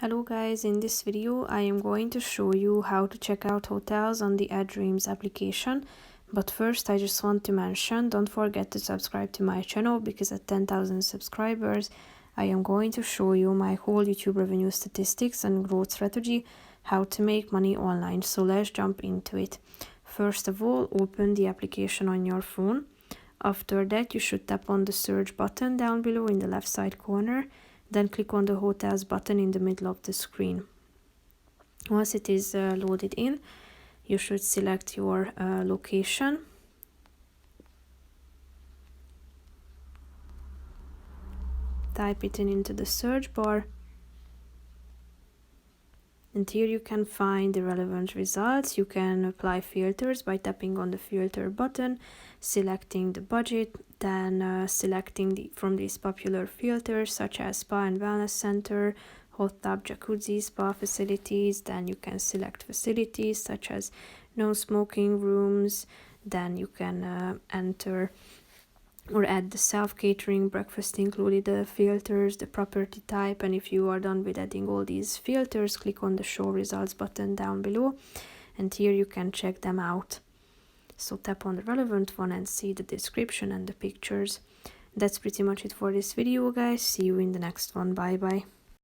Hello guys, in this video I am going to show you how to check out hotels on the eDreams application. But first I just want to mention, don't forget to subscribe to my channel because at 10,000 subscribers I am going to show you my whole YouTube revenue statistics and growth strategy, how to make money online. So let's jump into it. First of all, open the application on your phone. After that you should tap on the search button down below in the left side corner. Then click on the hotels button in the middle of the screen. Once it is loaded in, you should select your location. Type it in into the search bar. And here you can find the relevant results. You can apply filters by tapping on the filter button, selecting the budget, then selecting from these popular filters such as spa and wellness center, hot tub, jacuzzi, spa facilities. Then you can select facilities such as no smoking rooms. Then you can enter or add the self-catering, breakfast included filters, the property type, and if you are done with adding all these filters, click on the show results button down below, and here you can check them out. So tap on the relevant one and see the description and the pictures. That's pretty much it for this video, guys. See you in the next one. Bye bye.